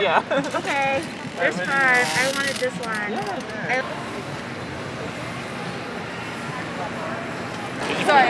Yeah. Okay. This card. I wanted this one. Yeah, Sorry.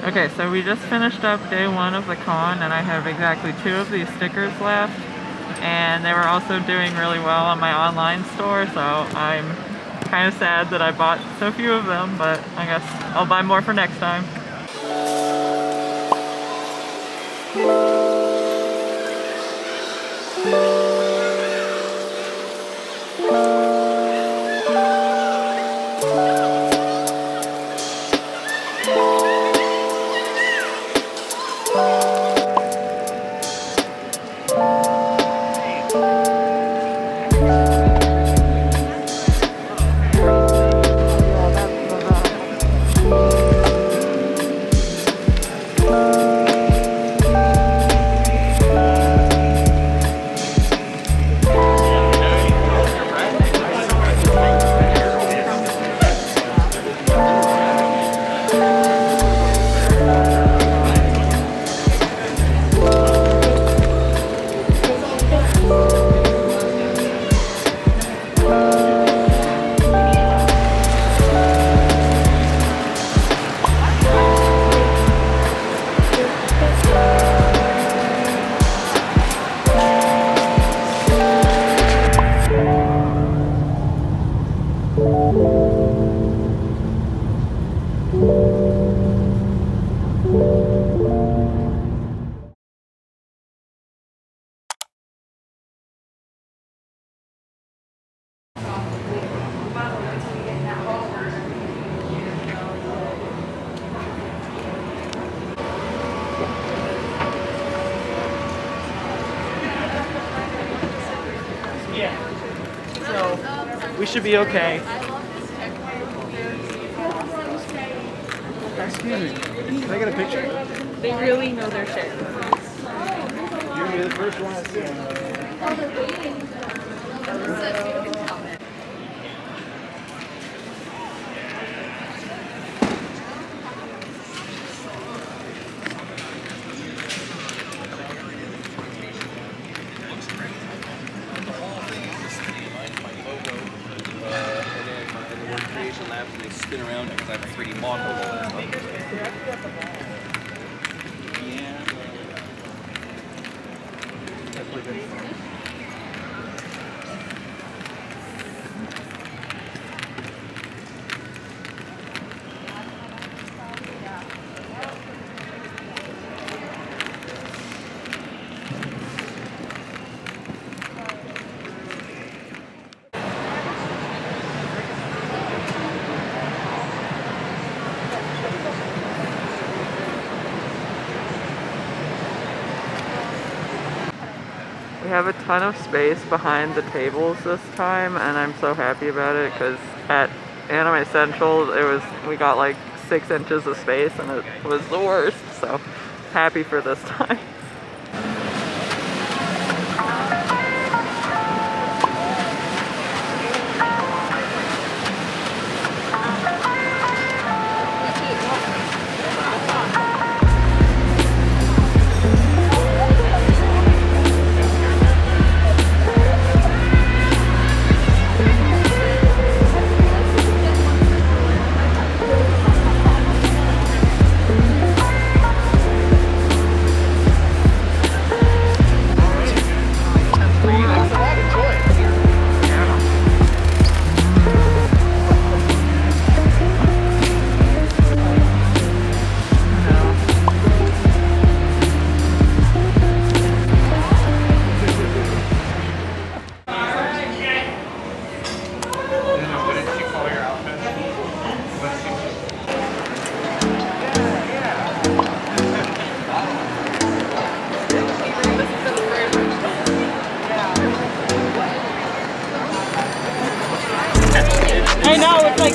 Okay, so we just finished up day one of the con, and I have exactly 2 of these stickers left, and they were also doing really well on my online store, so I'm kind of sad that I bought so few of them, but I guess I'll buy more for next time. So we should be okay. Excuse me. Can I get a picture? They really know their shit. You're the first one I see. Labs and they spin around because I have a 3D model of all that stuff. Yeah. That's really good. We have a ton of space behind the tables this time, and I'm so happy about it because at Anime Essentials we got like 6 inches of space and it was the worst, so happy for this time. I know, it's like...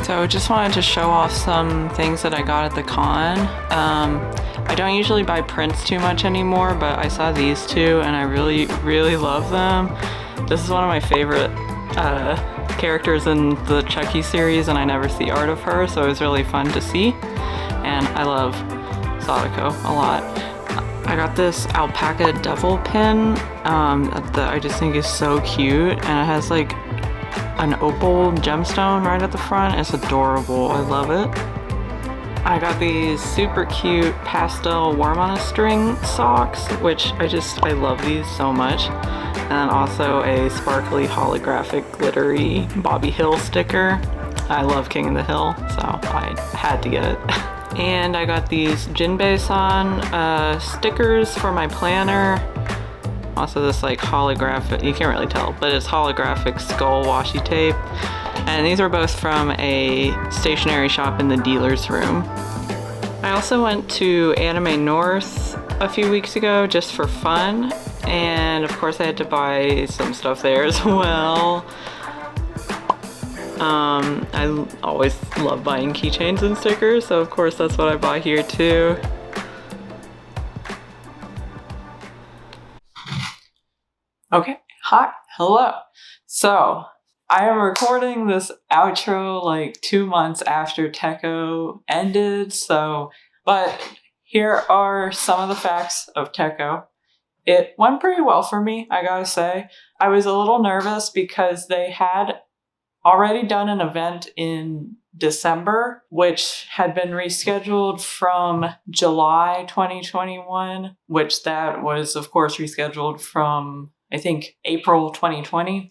So just wanted to show off some things that I got at the con. I don't usually buy prints too much anymore, but I saw these two and I really, really love them. This is one of my favorite characters in the Chucky series, and I never see art of her, so it was really fun to see. And I love Sadako a lot. I got this alpaca devil pin that I just think is so cute, and it has like an opal gemstone right at the front. It's adorable. I love it. I got these super cute pastel worm on a string socks, which I love these so much. And also a sparkly holographic glittery Bobby Hill sticker. I love King of the Hill, so I had to get it. And I got these Jinbei-san stickers for my planner. Also this like holographic, you can't really tell, but it's holographic skull washi tape. And these are both from a stationery shop in the dealer's room. I also went to Anime North a few weeks ago just for fun. And of course I had to buy some stuff there as well. I always love buying keychains and stickers, so of course that's what I bought here too. Okay, hi, hello. So, I am recording this outro like 2 months after TEKKO ended, but here are some of the facts of TEKKO. It went pretty well for me, I gotta say. I was a little nervous because they had already done an event in December, which had been rescheduled from July 2021, which that was of course rescheduled from I think April 2020.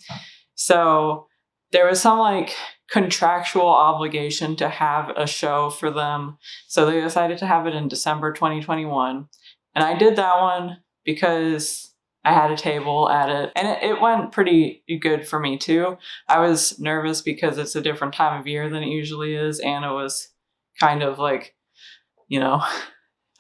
So there was some like contractual obligation to have a show for them. So they decided to have it in December 2021. And I did that one because I had a table at it. And it went pretty good for me too. I was nervous because it's a different time of year than it usually is. And it was kind of like, you know,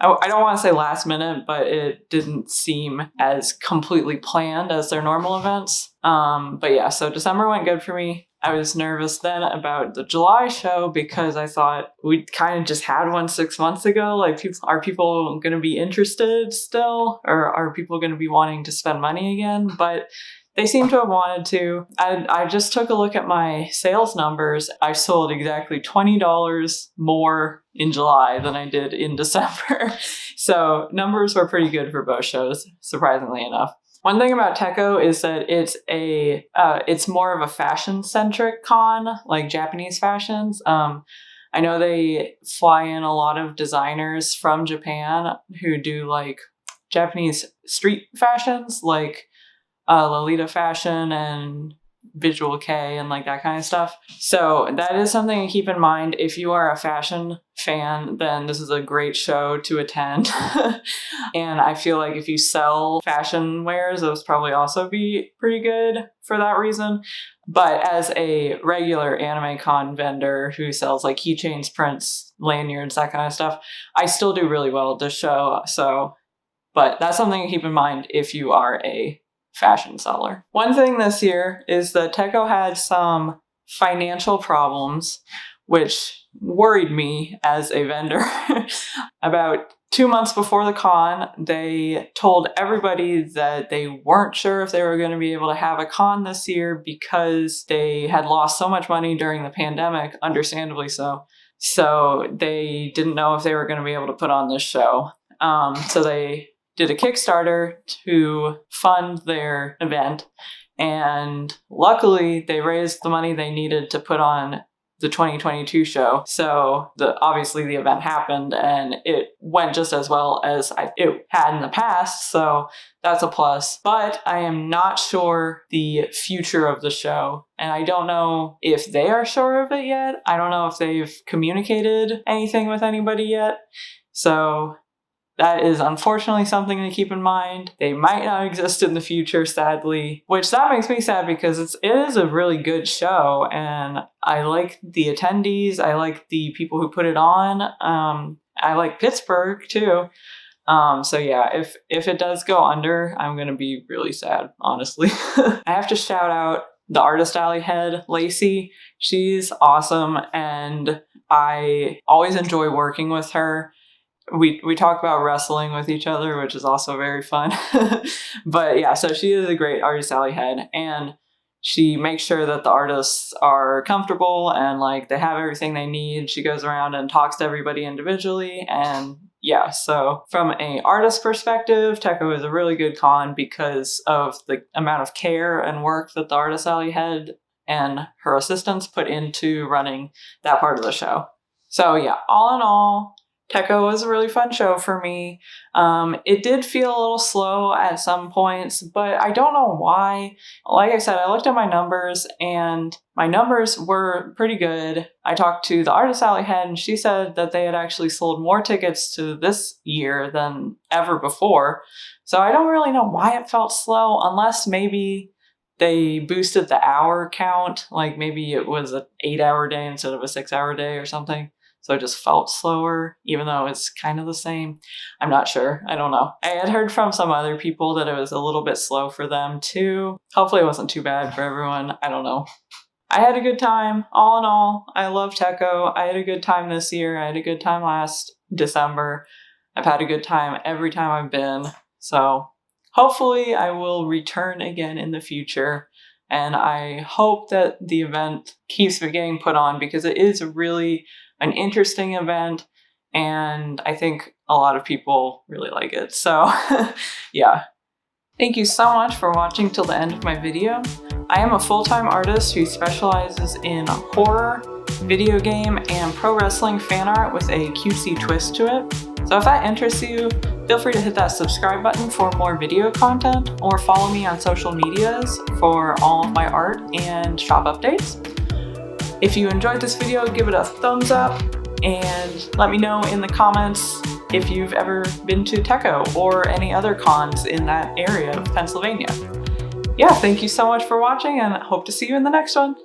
I don't want to say last minute, but it didn't seem as completely planned as their normal events. But yeah, so December went good for me. I was nervous then about the July show because I thought we kind of just had one 6 months ago. Like, are people going to be interested still? Or are people going to be wanting to spend money again? But they seem to have wanted to. I just took a look at my sales numbers. I sold exactly $20 more in July than I did in December. So numbers were pretty good for both shows, surprisingly enough. One thing about TEKKO is that it's more of a fashion-centric con, like Japanese fashions. I know they fly in a lot of designers from Japan who do like Japanese street fashions, like Lolita fashion and Visual K and like that kind of stuff. So that is something to keep in mind. If you are a fashion fan, then this is a great show to attend. And I feel like if you sell fashion wares, those probably also be pretty good for that reason. But as a regular anime con vendor who sells like keychains, prints, lanyards, that kind of stuff, I still do really well at this show. But that's something to keep in mind if you are a fashion seller. One thing this year is that TEKKO had some financial problems, which worried me as a vendor. About 2 months before the con, they told everybody that they weren't sure if they were going to be able to have a con this year because they had lost so much money during the pandemic, understandably so. So they didn't know if they were going to be able to put on this show. So they did a Kickstarter to fund their event, and luckily they raised the money they needed to put on the 2022 show. So obviously the event happened and it went just as well as it had in the past. So that's a plus. But I am not sure the future of the show. And I don't know if they are sure of it yet. I don't know if they've communicated anything with anybody yet. So that is unfortunately something to keep in mind. They might not exist in the future, sadly, which that makes me sad because it is a really good show and I like the attendees. I like the people who put it on. I like Pittsburgh too. So yeah, if it does go under, I'm going to be really sad, honestly. I have to shout out the Artist Alley head, Lacey. She's awesome and I always enjoy working with her. We talk about wrestling with each other, which is also very fun. But yeah, so she is a great Artist Alley head and she makes sure that the artists are comfortable and like they have everything they need. She goes around and talks to everybody individually. And yeah, so from an artist perspective, TEKKO is a really good con because of the amount of care and work that the Artist Alley head and her assistants put into running that part of the show. So yeah, all in all, TEKKO was a really fun show for me. It did feel a little slow at some points, but I don't know why. Like I said, I looked at my numbers and my numbers were pretty good. I talked to the Artist Alley head and she said that they had actually sold more tickets to this year than ever before. So I don't really know why it felt slow, unless maybe they boosted the hour count. Like maybe it was an 8-hour day instead of a 6-hour day or something. So it just felt slower, even though it's kind of the same. I'm not sure. I don't know. I had heard from some other people that it was a little bit slow for them too. Hopefully it wasn't too bad for everyone. I don't know. I had a good time. All in all, I love TEKKO. I had a good time this year. I had a good time last December. I've had a good time every time I've been. So hopefully I will return again in the future. And I hope that the event keeps getting put on because it is really an interesting event and I think a lot of people really like it. So yeah. Thank you so much for watching till the end of my video. I am a full-time artist who specializes in horror, video game, and pro wrestling fan art with a cutesy twist to it. So if that interests you, feel free to hit that subscribe button for more video content or follow me on social medias for all of my art and shop updates. If you enjoyed this video, give it a thumbs up and let me know in the comments if you've ever been to TEKKO or any other cons in that area of Pennsylvania. Yeah, thank you so much for watching and hope to see you in the next one.